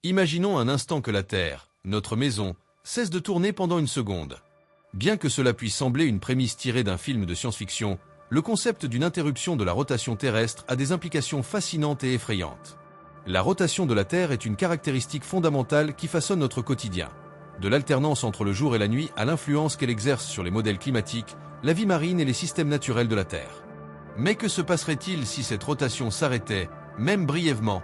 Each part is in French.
Imaginons un instant que la Terre, notre maison, cesse de tourner pendant une seconde. Bien que cela puisse sembler une prémisse tirée d'un film de science-fiction, le concept d'une interruption de la rotation terrestre a des implications fascinantes et effrayantes. La rotation de la Terre est une caractéristique fondamentale qui façonne notre quotidien. De l'alternance entre le jour et la nuit à l'influence qu'elle exerce sur les modèles climatiques, la vie marine et les systèmes naturels de la Terre. Mais que se passerait-il si cette rotation s'arrêtait, même brièvement ?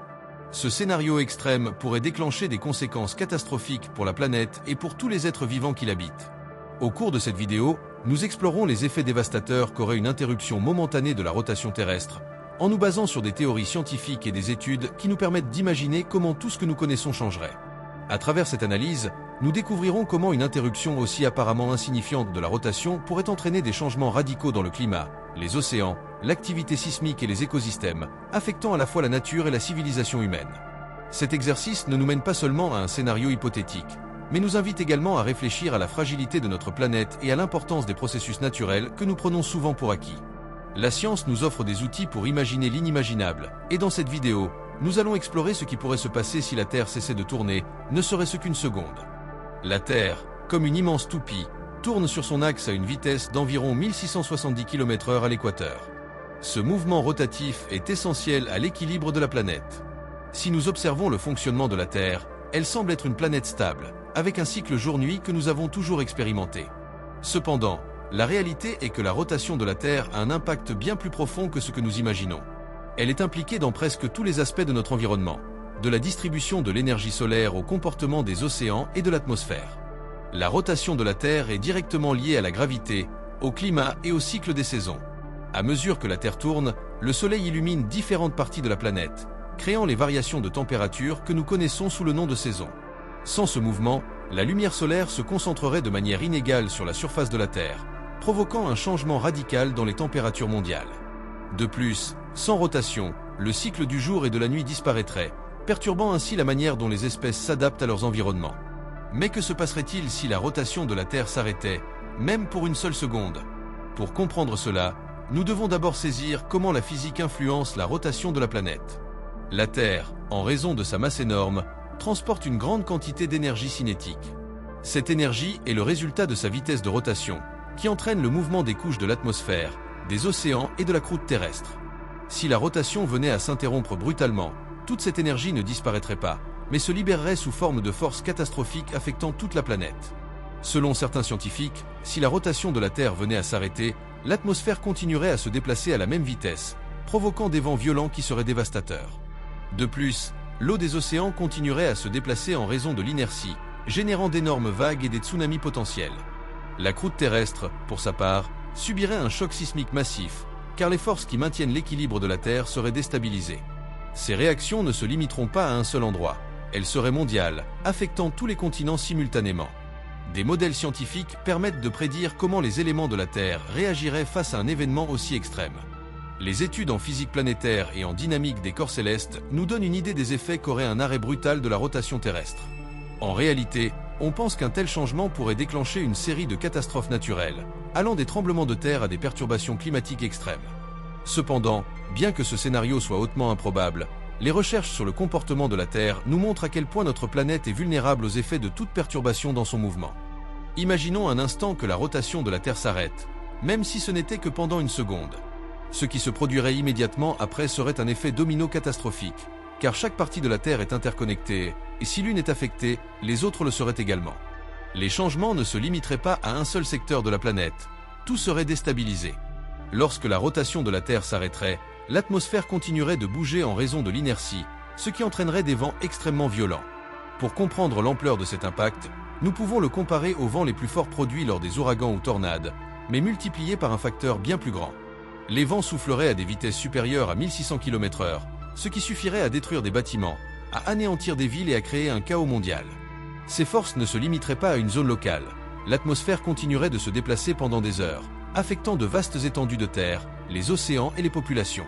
Ce scénario extrême pourrait déclencher des conséquences catastrophiques pour la planète et pour tous les êtres vivants qui l'habitent. Au cours de cette vidéo, nous explorons les effets dévastateurs qu'aurait une interruption momentanée de la rotation terrestre, en nous basant sur des théories scientifiques et des études qui nous permettent d'imaginer comment tout ce que nous connaissons changerait. À travers cette analyse, nous découvrirons comment une interruption aussi apparemment insignifiante de la rotation pourrait entraîner des changements radicaux dans le climat, les océans, l'activité sismique et les écosystèmes, affectant à la fois la nature et la civilisation humaine. Cet exercice ne nous mène pas seulement à un scénario hypothétique, mais nous invite également à réfléchir à la fragilité de notre planète et à l'importance des processus naturels que nous prenons souvent pour acquis. La science nous offre des outils pour imaginer l'inimaginable, et dans cette vidéo, nous allons explorer ce qui pourrait se passer si la Terre cessait de tourner, ne serait-ce qu'une seconde. La Terre, comme une immense toupie, tourne sur son axe à une vitesse d'environ 1670 km/h à l'équateur. Ce mouvement rotatif est essentiel à l'équilibre de la planète. Si nous observons le fonctionnement de la Terre, elle semble être une planète stable, avec un cycle jour-nuit que nous avons toujours expérimenté. Cependant, la réalité est que la rotation de la Terre a un impact bien plus profond que ce que nous imaginons. Elle est impliquée dans presque tous les aspects de notre environnement, de la distribution de l'énergie solaire au comportement des océans et de l'atmosphère. La rotation de la Terre est directement liée à la gravité, au climat et au cycle des saisons. À mesure que la Terre tourne, le Soleil illumine différentes parties de la planète, créant les variations de température que nous connaissons sous le nom de saisons. Sans ce mouvement, la lumière solaire se concentrerait de manière inégale sur la surface de la Terre, provoquant un changement radical dans les températures mondiales. De plus, sans rotation, le cycle du jour et de la nuit disparaîtrait, perturbant ainsi la manière dont les espèces s'adaptent à leurs environnements. Mais que se passerait-il si la rotation de la Terre s'arrêtait, même pour une seule seconde ? Pour comprendre cela, nous devons d'abord saisir comment la physique influence la rotation de la planète. La Terre, en raison de sa masse énorme, transporte une grande quantité d'énergie cinétique. Cette énergie est le résultat de sa vitesse de rotation, qui entraîne le mouvement des couches de l'atmosphère, des océans et de la croûte terrestre. Si la rotation venait à s'interrompre brutalement, toute cette énergie ne disparaîtrait pas, mais se libérerait sous forme de forces catastrophiques affectant toute la planète. Selon certains scientifiques, si la rotation de la Terre venait à s'arrêter, l'atmosphère continuerait à se déplacer à la même vitesse, provoquant des vents violents qui seraient dévastateurs. De plus, l'eau des océans continuerait à se déplacer en raison de l'inertie, générant d'énormes vagues et des tsunamis potentiels. La croûte terrestre, pour sa part, subirait un choc sismique massif, car les forces qui maintiennent l'équilibre de la Terre seraient déstabilisées. Ces réactions ne se limiteront pas à un seul endroit, elles seraient mondiales, affectant tous les continents simultanément. Des modèles scientifiques permettent de prédire comment les éléments de la Terre réagiraient face à un événement aussi extrême. Les études en physique planétaire et en dynamique des corps célestes nous donnent une idée des effets qu'aurait un arrêt brutal de la rotation terrestre. En réalité, on pense qu'un tel changement pourrait déclencher une série de catastrophes naturelles, allant des tremblements de terre à des perturbations climatiques extrêmes. Cependant, bien que ce scénario soit hautement improbable, les recherches sur le comportement de la Terre nous montrent à quel point notre planète est vulnérable aux effets de toute perturbation dans son mouvement. Imaginons un instant que la rotation de la Terre s'arrête, même si ce n'était que pendant une seconde. Ce qui se produirait immédiatement après serait un effet domino catastrophique, car chaque partie de la Terre est interconnectée, et si l'une est affectée, les autres le seraient également. Les changements ne se limiteraient pas à un seul secteur de la planète, tout serait déstabilisé. Lorsque la rotation de la Terre s'arrêterait, l'atmosphère continuerait de bouger en raison de l'inertie, ce qui entraînerait des vents extrêmement violents. Pour comprendre l'ampleur de cet impact, nous pouvons le comparer aux vents les plus forts produits lors des ouragans ou tornades, mais multipliés par un facteur bien plus grand. Les vents souffleraient à des vitesses supérieures à 1600 km/h, ce qui suffirait à détruire des bâtiments, à anéantir des villes et à créer un chaos mondial. Ces forces ne se limiteraient pas à une zone locale. L'atmosphère continuerait de se déplacer pendant des heures, affectant de vastes étendues de terre, les océans et les populations.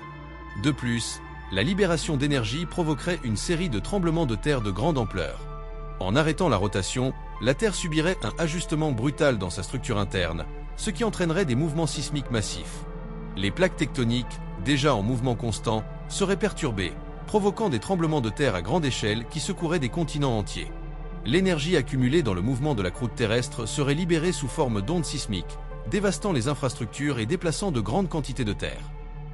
De plus, la libération d'énergie provoquerait une série de tremblements de terre de grande ampleur. En arrêtant la rotation, la Terre subirait un ajustement brutal dans sa structure interne, ce qui entraînerait des mouvements sismiques massifs. Les plaques tectoniques, déjà en mouvement constant, seraient perturbées, provoquant des tremblements de terre à grande échelle qui secoueraient des continents entiers. L'énergie accumulée dans le mouvement de la croûte terrestre serait libérée sous forme d'ondes sismiques, dévastant les infrastructures et déplaçant de grandes quantités de terre.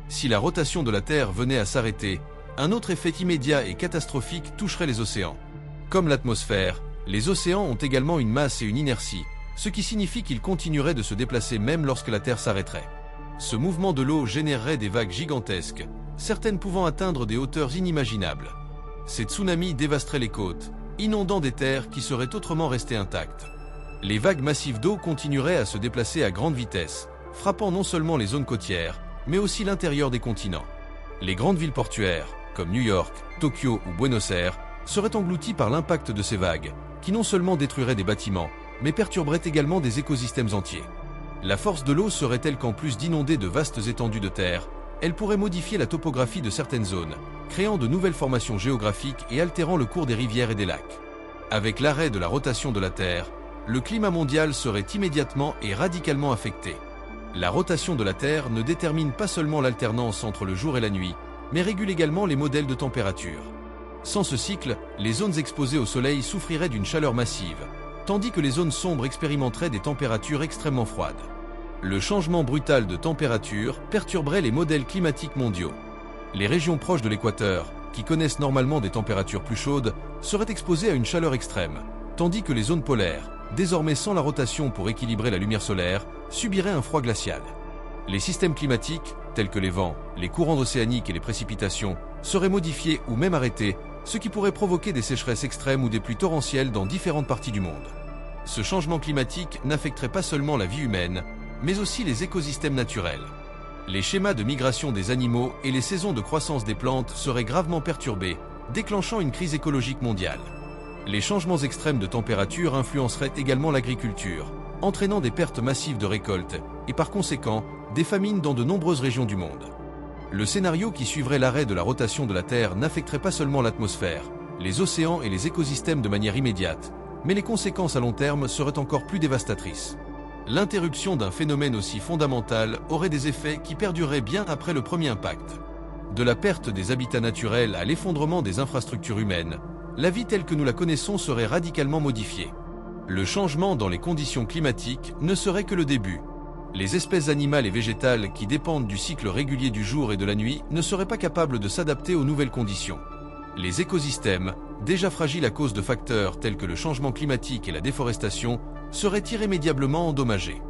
Si la rotation de la Terre venait à s'arrêter, un autre effet immédiat et catastrophique toucherait les océans. Comme l'atmosphère, les océans ont également une masse et une inertie, ce qui signifie qu'ils continueraient de se déplacer même lorsque la Terre s'arrêterait. Ce mouvement de l'eau générerait des vagues gigantesques, certaines pouvant atteindre des hauteurs inimaginables. Ces tsunamis dévasteraient les côtes, inondant des terres qui seraient autrement restées intactes. Les vagues massives d'eau continueraient à se déplacer à grande vitesse, frappant non seulement les zones côtières, mais aussi l'intérieur des continents. Les grandes villes portuaires, comme New York, Tokyo ou Buenos Aires, seraient englouties par l'impact de ces vagues, qui non seulement détruiraient des bâtiments, mais perturberaient également des écosystèmes entiers. La force de l'eau serait telle qu'en plus d'inonder de vastes étendues de terre, elle pourrait modifier la topographie de certaines zones, créant de nouvelles formations géographiques et altérant le cours des rivières et des lacs. Avec l'arrêt de la rotation de la Terre, le climat mondial serait immédiatement et radicalement affecté. La rotation de la Terre ne détermine pas seulement l'alternance entre le jour et la nuit, mais régule également les modèles de température. Sans ce cycle, les zones exposées au soleil souffriraient d'une chaleur massive, tandis que les zones sombres expérimenteraient des températures extrêmement froides. Le changement brutal de température perturberait les modèles climatiques mondiaux. Les régions proches de l'équateur, qui connaissent normalement des températures plus chaudes, seraient exposées à une chaleur extrême, tandis que les zones polaires, désormais sans la rotation pour équilibrer la lumière solaire, subiraient un froid glacial. Les systèmes climatiques, tels que les vents, les courants océaniques et les précipitations, seraient modifiés ou même arrêtés, ce qui pourrait provoquer des sécheresses extrêmes ou des pluies torrentielles dans différentes parties du monde. Ce changement climatique n'affecterait pas seulement la vie humaine, mais aussi les écosystèmes naturels. Les schémas de migration des animaux et les saisons de croissance des plantes seraient gravement perturbés, déclenchant une crise écologique mondiale. Les changements extrêmes de température influenceraient également l'agriculture, entraînant des pertes massives de récoltes et par conséquent des famines dans de nombreuses régions du monde. Le scénario qui suivrait l'arrêt de la rotation de la Terre n'affecterait pas seulement l'atmosphère, les océans et les écosystèmes de manière immédiate, mais les conséquences à long terme seraient encore plus dévastatrices. L'interruption d'un phénomène aussi fondamental aurait des effets qui perdureraient bien après le premier impact. De la perte des habitats naturels à l'effondrement des infrastructures humaines, la vie telle que nous la connaissons serait radicalement modifiée. Le changement dans les conditions climatiques ne serait que le début. Les espèces animales et végétales qui dépendent du cycle régulier du jour et de la nuit ne seraient pas capables de s'adapter aux nouvelles conditions. Les écosystèmes, déjà fragiles à cause de facteurs tels que le changement climatique et la déforestation, seraient irrémédiablement endommagés.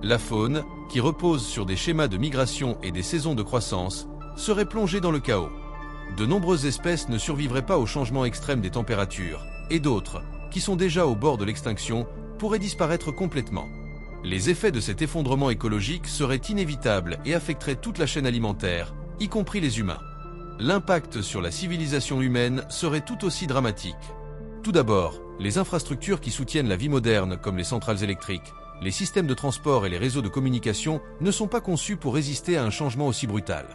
La faune, qui repose sur des schémas de migration et des saisons de croissance, serait plongée dans le chaos. De nombreuses espèces ne survivraient pas au changement extrême des températures, et d'autres, qui sont déjà au bord de l'extinction, pourraient disparaître complètement. Les effets de cet effondrement écologique seraient inévitables et affecteraient toute la chaîne alimentaire, y compris les humains. L'impact sur la civilisation humaine serait tout aussi dramatique. Tout d'abord, les infrastructures qui soutiennent la vie moderne, comme les centrales électriques, les systèmes de transport et les réseaux de communication, ne sont pas conçus pour résister à un changement aussi brutal.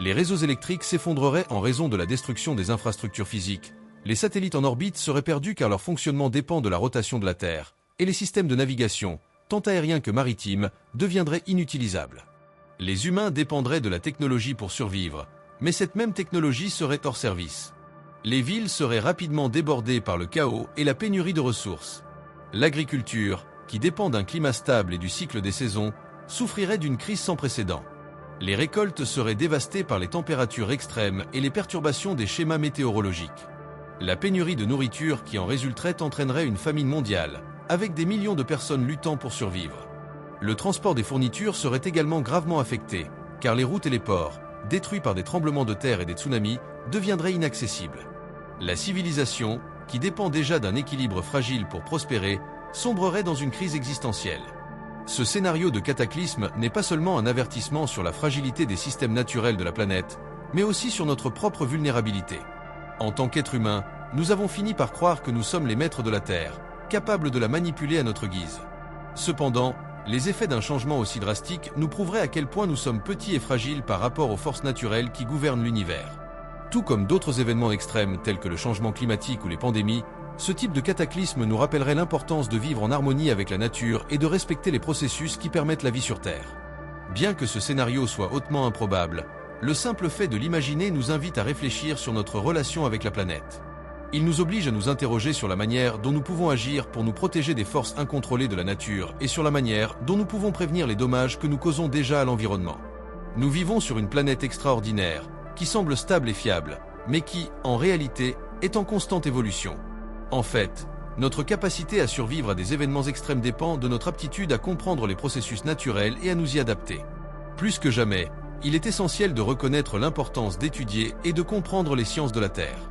Les réseaux électriques s'effondreraient en raison de la destruction des infrastructures physiques, les satellites en orbite seraient perdus car leur fonctionnement dépend de la rotation de la Terre, et les systèmes de navigation, tant aériens que maritimes, deviendraient inutilisables. Les humains dépendraient de la technologie pour survivre, mais cette même technologie serait hors service. Les villes seraient rapidement débordées par le chaos et la pénurie de ressources. L'agriculture, qui dépend d'un climat stable et du cycle des saisons, souffrirait d'une crise sans précédent. Les récoltes seraient dévastées par les températures extrêmes et les perturbations des schémas météorologiques. La pénurie de nourriture qui en résulterait entraînerait une famine mondiale, avec des millions de personnes luttant pour survivre. Le transport des fournitures serait également gravement affecté, car les routes et les ports, détruits par des tremblements de terre et des tsunamis, deviendraient inaccessibles. La civilisation, qui dépend déjà d'un équilibre fragile pour prospérer, sombrerait dans une crise existentielle. Ce scénario de cataclysme n'est pas seulement un avertissement sur la fragilité des systèmes naturels de la planète, mais aussi sur notre propre vulnérabilité. En tant qu'êtres humains, nous avons fini par croire que nous sommes les maîtres de la Terre, capables de la manipuler à notre guise. Cependant, les effets d'un changement aussi drastique nous prouveraient à quel point nous sommes petits et fragiles par rapport aux forces naturelles qui gouvernent l'univers. Tout comme d'autres événements extrêmes tels que le changement climatique ou les pandémies, ce type de cataclysme nous rappellerait l'importance de vivre en harmonie avec la nature et de respecter les processus qui permettent la vie sur Terre. Bien que ce scénario soit hautement improbable, Le simple fait de l'imaginer nous invite à réfléchir sur notre relation avec la planète. Il nous oblige à nous interroger sur la manière dont nous pouvons agir pour nous protéger des forces incontrôlées de la nature et sur la manière dont nous pouvons prévenir les dommages que nous causons déjà à l'environnement. Nous vivons sur une planète extraordinaire, qui semble stable et fiable, mais qui, en réalité, est en constante évolution. En fait, notre capacité à survivre à des événements extrêmes dépend de notre aptitude à comprendre les processus naturels et à nous y adapter. Plus que jamais, il est essentiel de reconnaître l'importance d'étudier et de comprendre les sciences de la Terre.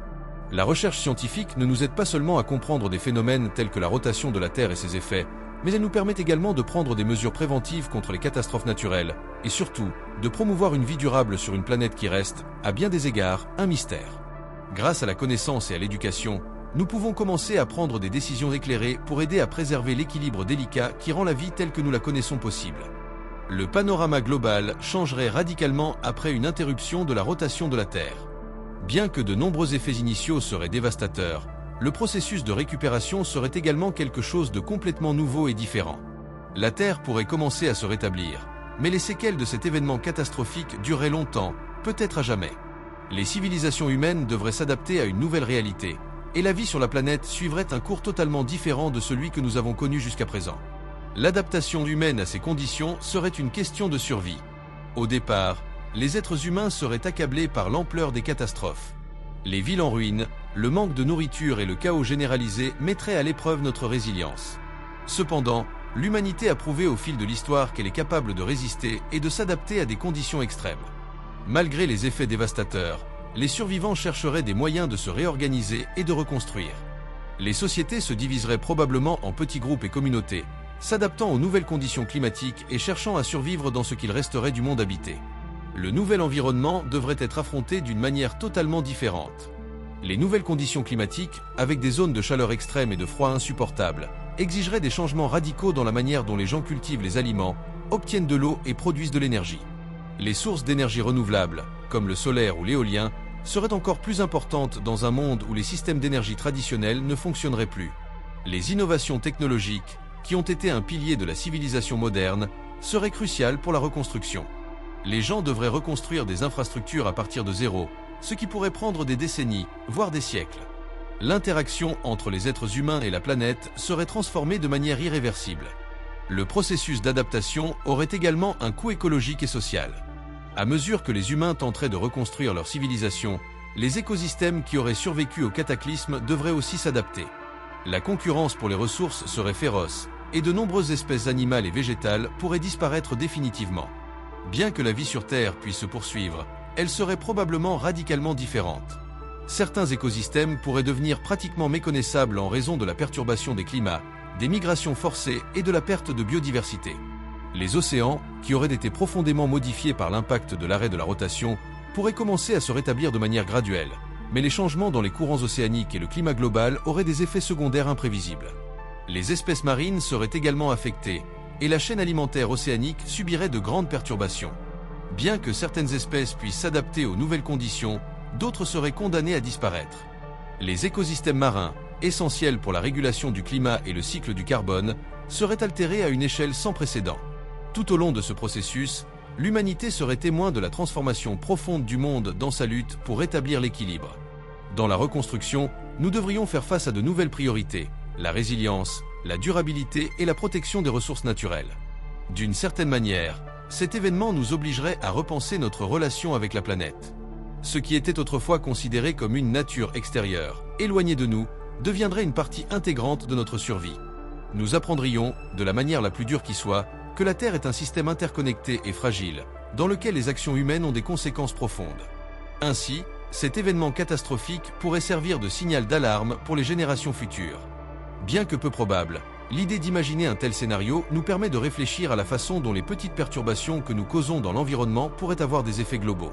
La recherche scientifique ne nous aide pas seulement à comprendre des phénomènes tels que la rotation de la Terre et ses effets, mais elle nous permet également de prendre des mesures préventives contre les catastrophes naturelles, et surtout, de promouvoir une vie durable sur une planète qui reste, à bien des égards, un mystère. Grâce à la connaissance et à l'éducation, nous pouvons commencer à prendre des décisions éclairées pour aider à préserver l'équilibre délicat qui rend la vie telle que nous la connaissons possible. Le panorama global changerait radicalement après une interruption de la rotation de la Terre. Bien que de nombreux effets initiaux seraient dévastateurs, le processus de récupération serait également quelque chose de complètement nouveau et différent. La Terre pourrait commencer à se rétablir, mais les séquelles de cet événement catastrophique dureraient longtemps, peut-être à jamais. Les civilisations humaines devraient s'adapter à une nouvelle réalité, et la vie sur la planète suivrait un cours totalement différent de celui que nous avons connu jusqu'à présent. L'adaptation humaine à ces conditions serait une question de survie. Au départ, les êtres humains seraient accablés par l'ampleur des catastrophes. Les villes en ruine, le manque de nourriture et le chaos généralisé mettraient à l'épreuve notre résilience. Cependant, l'humanité a prouvé au fil de l'histoire qu'elle est capable de résister et de s'adapter à des conditions extrêmes. Malgré les effets dévastateurs, les survivants chercheraient des moyens de se réorganiser et de reconstruire. Les sociétés se diviseraient probablement en petits groupes et communautés, s'adaptant aux nouvelles conditions climatiques et cherchant à survivre dans ce qu'il resterait du monde habité. Le nouvel environnement devrait être affronté d'une manière totalement différente. Les nouvelles conditions climatiques, avec des zones de chaleur extrême et de froid insupportables, exigeraient des changements radicaux dans la manière dont les gens cultivent les aliments, obtiennent de l'eau et produisent de l'énergie. Les sources d'énergie renouvelables, comme le solaire ou l'éolien, seraient encore plus importantes dans un monde où les systèmes d'énergie traditionnels ne fonctionneraient plus. Les innovations technologiques, qui ont été un pilier de la civilisation moderne, seraient cruciales pour la reconstruction. Les gens devraient reconstruire des infrastructures à partir de zéro, ce qui pourrait prendre des décennies, voire des siècles. L'interaction entre les êtres humains et la planète serait transformée de manière irréversible. Le processus d'adaptation aurait également un coût écologique et social. À mesure que les humains tenteraient de reconstruire leur civilisation, les écosystèmes qui auraient survécu au cataclysme devraient aussi s'adapter. La concurrence pour les ressources serait féroce, et de nombreuses espèces animales et végétales pourraient disparaître définitivement. Bien que la vie sur Terre puisse se poursuivre, elle serait probablement radicalement différente. Certains écosystèmes pourraient devenir pratiquement méconnaissables en raison de la perturbation des climats, des migrations forcées et de la perte de biodiversité. Les océans, qui auraient été profondément modifiés par l'impact de l'arrêt de la rotation, pourraient commencer à se rétablir de manière graduelle, mais les changements dans les courants océaniques et le climat global auraient des effets secondaires imprévisibles. Les espèces marines seraient également affectées, et la chaîne alimentaire océanique subirait de grandes perturbations. Bien que certaines espèces puissent s'adapter aux nouvelles conditions, d'autres seraient condamnées à disparaître. Les écosystèmes marins, essentiels pour la régulation du climat et le cycle du carbone, seraient altérés à une échelle sans précédent. Tout au long de ce processus, l'humanité serait témoin de la transformation profonde du monde dans sa lutte pour rétablir l'équilibre. Dans la reconstruction, nous devrions faire face à de nouvelles priorités, la résilience, la durabilité et la protection des ressources naturelles. D'une certaine manière, cet événement nous obligerait à repenser notre relation avec la planète. Ce qui était autrefois considéré comme une nature extérieure, éloignée de nous, deviendrait une partie intégrante de notre survie. Nous apprendrions, de la manière la plus dure qui soit, que la Terre est un système interconnecté et fragile, dans lequel les actions humaines ont des conséquences profondes. Ainsi, cet événement catastrophique pourrait servir de signal d'alarme pour les générations futures. Bien que peu probable, l'idée d'imaginer un tel scénario nous permet de réfléchir à la façon dont les petites perturbations que nous causons dans l'environnement pourraient avoir des effets globaux.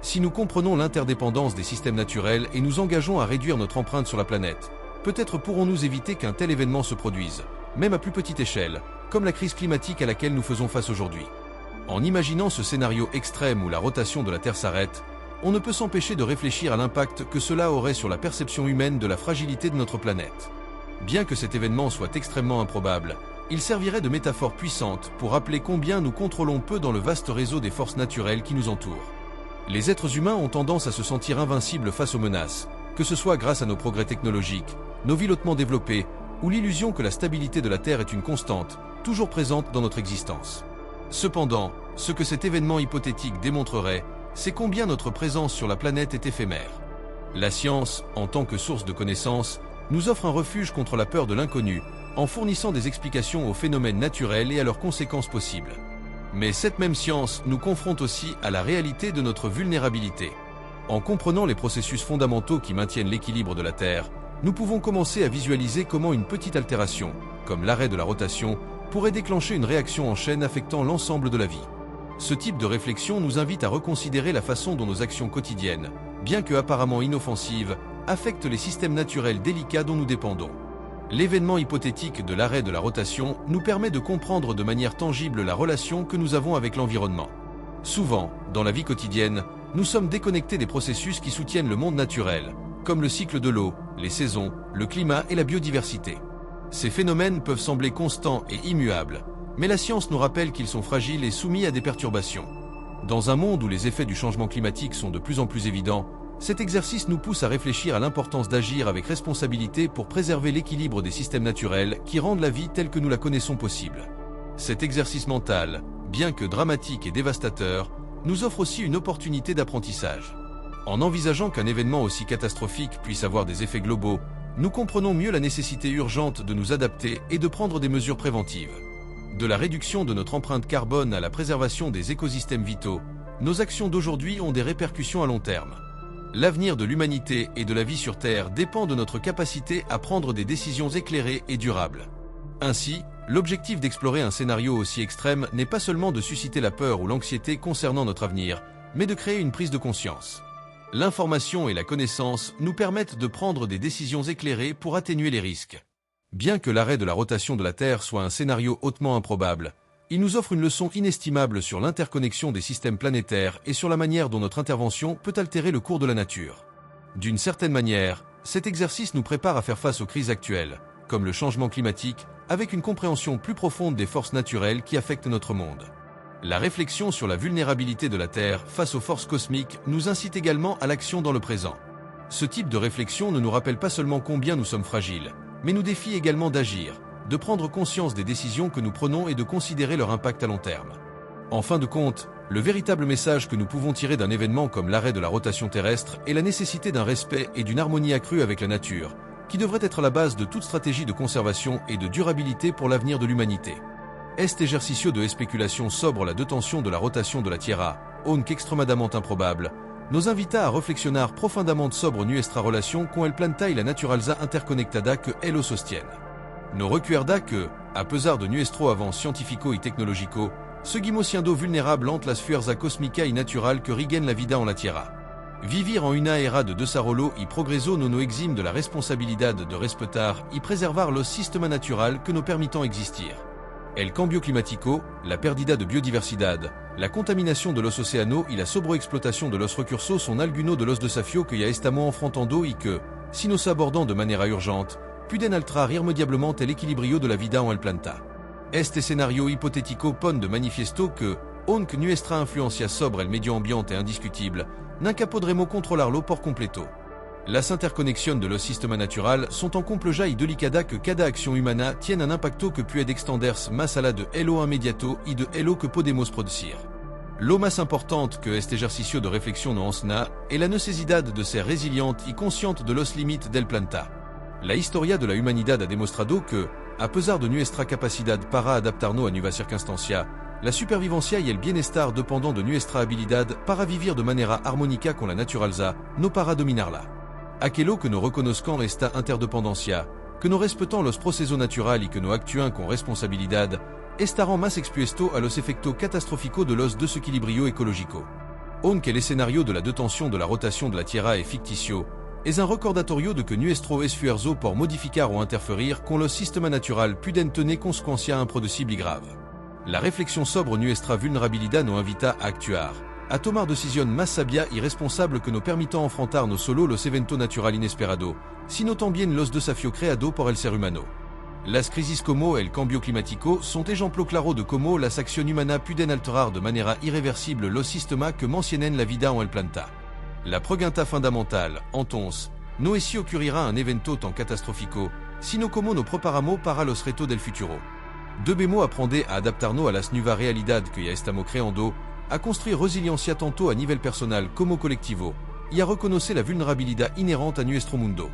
Si nous comprenons l'interdépendance des systèmes naturels et nous engageons à réduire notre empreinte sur la planète, peut-être pourrons-nous éviter qu'un tel événement se produise, même à plus petite échelle, comme la crise climatique à laquelle nous faisons face aujourd'hui. En imaginant ce scénario extrême où la rotation de la Terre s'arrête, on ne peut s'empêcher de réfléchir à l'impact que cela aurait sur la perception humaine de la fragilité de notre planète. Bien que cet événement soit extrêmement improbable, il servirait de métaphore puissante pour rappeler combien nous contrôlons peu dans le vaste réseau des forces naturelles qui nous entourent. Les êtres humains ont tendance à se sentir invincibles face aux menaces, que ce soit grâce à nos progrès technologiques, nos villes hautement développées, ou l'illusion que la stabilité de la Terre est une constante, toujours présente dans notre existence. Cependant, ce que cet événement hypothétique démontrerait, c'est combien notre présence sur la planète est éphémère. La science, en tant que source de connaissances, nous offre un refuge contre la peur de l'inconnu, en fournissant des explications aux phénomènes naturels et à leurs conséquences possibles. Mais cette même science nous confronte aussi à la réalité de notre vulnérabilité. En comprenant les processus fondamentaux qui maintiennent l'équilibre de la Terre, nous pouvons commencer à visualiser comment une petite altération, comme l'arrêt de la rotation, pourrait déclencher une réaction en chaîne affectant l'ensemble de la vie. Ce type de réflexion nous invite à reconsidérer la façon dont nos actions quotidiennes, bien que apparemment inoffensives, affectent les systèmes naturels délicats dont nous dépendons. L'événement hypothétique de l'arrêt de la rotation nous permet de comprendre de manière tangible la relation que nous avons avec l'environnement. Souvent, dans la vie quotidienne, nous sommes déconnectés des processus qui soutiennent le monde naturel, comme le cycle de l'eau, les saisons, le climat et la biodiversité. Ces phénomènes peuvent sembler constants et immuables, mais la science nous rappelle qu'ils sont fragiles et soumis à des perturbations. Dans un monde où les effets du changement climatique sont de plus en plus évidents, cet exercice nous pousse à réfléchir à l'importance d'agir avec responsabilité pour préserver l'équilibre des systèmes naturels qui rendent la vie telle que nous la connaissons possible. Cet exercice mental, bien que dramatique et dévastateur, nous offre aussi une opportunité d'apprentissage. En envisageant qu'un événement aussi catastrophique puisse avoir des effets globaux, nous comprenons mieux la nécessité urgente de nous adapter et de prendre des mesures préventives. De la réduction de notre empreinte carbone à la préservation des écosystèmes vitaux, nos actions d'aujourd'hui ont des répercussions à long terme. L'avenir de l'humanité et de la vie sur Terre dépend de notre capacité à prendre des décisions éclairées et durables. Ainsi, l'objectif d'explorer un scénario aussi extrême n'est pas seulement de susciter la peur ou l'anxiété concernant notre avenir, mais de créer une prise de conscience. L'information et la connaissance nous permettent de prendre des décisions éclairées pour atténuer les risques. Bien que l'arrêt de la rotation de la Terre soit un scénario hautement improbable, il nous offre une leçon inestimable sur l'interconnexion des systèmes planétaires et sur la manière dont notre intervention peut altérer le cours de la nature. D'une certaine manière, cet exercice nous prépare à faire face aux crises actuelles, comme le changement climatique, avec une compréhension plus profonde des forces naturelles qui affectent notre monde. La réflexion sur la vulnérabilité de la Terre face aux forces cosmiques nous incite également à l'action dans le présent. Ce type de réflexion ne nous rappelle pas seulement combien nous sommes fragiles, mais nous défie également d'agir, de prendre conscience des décisions que nous prenons et de considérer leur impact à long terme. En fin de compte, le véritable message que nous pouvons tirer d'un événement comme l'arrêt de la rotation terrestre est la nécessité d'un respect et d'une harmonie accrue avec la nature, qui devrait être la base de toute stratégie de conservation et de durabilité pour l'avenir de l'humanité. Est ejercicio de spéculation sobre la detention de la rotation de la Tierra, aunque extremadament improbable, nos invita a reflexionar profundamente sobre nuestra relación con el planeta y la naturaleza interconectada que ello sostiene. Nos recuerda que, apesar de nuestro avanzo científico y tecnológico, seguimos siendo vulnerable ante las fuerzas cósmicas y natural que rigen la vida en la Tierra. Vivir en una era de desarrollo y progreso no nos exime de la responsabilidad de respetar y preservar los sistemas natural que nos permitan existir. El cambio climático, la pérdida de biodiversidad, la contaminación de los océanos y la sobreexplotación de los recursos son algunos de los desafíos que ya estamos enfrentando y que, si nos abordons de manera urgente, pueden alterar irremediablemente el equilibrio de la vida en el planeta. Este escenario hipotético pone de manifiesto que, aunque nuestra influencia sobre el medio ambiente es indiscutible, nunca podremos controlarlo por completo. Las interconnexions de los sistemas natural sont en compleja y delicada que cada acción humana tiene un impacto que puede extenderse más allá de lo inmediato y de lo que podemos producir. Lo más importante que este ejercicio de reflexión nos enseña es la necesidad de ser resiliente y consciente de los límites del planeta. La historia de la humanidad ha demostrado que, a pesar de nuestra capacidad para adaptarnos a nuevas circunstancias, la supervivencia y el bienestar dependent de nuestra habilidad para vivir de manera armónica con la naturaleza, no para dominarla. Aquello que nos reconozcan esta interdependencia, que nos respetons los procesos naturales y que nos actuen con responsabilidad, estarán más expuestos a los efectos catastróficos de los desequilibrios ecológicos. Aunque el escenario de la detención de la rotación de la Tierra es ficticio, es un recordatorio de que nuestro esfuerzo por modificar o interferir con los sistemas natural pueden tener consecuencias imprevisibles y graves. La reflexión sobre nuestra vulnerabilidad nos invita a actuar, a tomar decisiones más sabias y responsables que nos permitan enfrentar no solo los eventos naturales inesperados, sino también los desafíos creados por el ser humano. Las crisis como el cambio climático sont ejemplo claro de como las acción humana puden alterar de manera irreversible lo sistema que mantienen la vida en el planeta. La pregunta fundamental, entonces, no es si ocurrirá un evento tan catastrófico, sino como nos preparamos para los retos del futuro. Debemos aprender a adaptarnos a las nuevas realidades que ya estamos creando, a construir resiliencia tanto a nivel personal como colectivo, y a reconocer la vulnerabilidad inherente a nuestro mundo.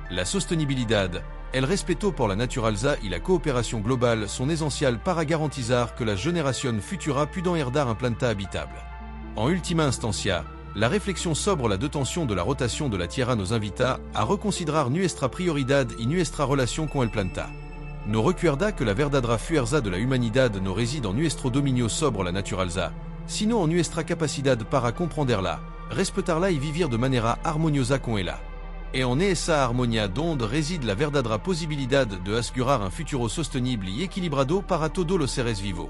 La sostenibilidad, el respeto por la naturaleza y la cooperación global son esenciales para garantizar que las generaciones futuras puedan herdar un planeta habitable. En última instancia, la réflexion sobre la detención de la rotación de la Tierra nos invita a reconsiderar nuestra prioridad y nuestra relación con el planeta. Nos recuerda que la verdadera fuerza de la humanidad no reside en nuestro dominio sobre la naturaleza, sino en nuestra capacidad para comprenderla, respetarla y vivir de manera armoniosa con ella. Et en esa armonía donde reside la verdadera posibilidad de asegurar un futuro sostenible y equilibrado para todos los seres vivos.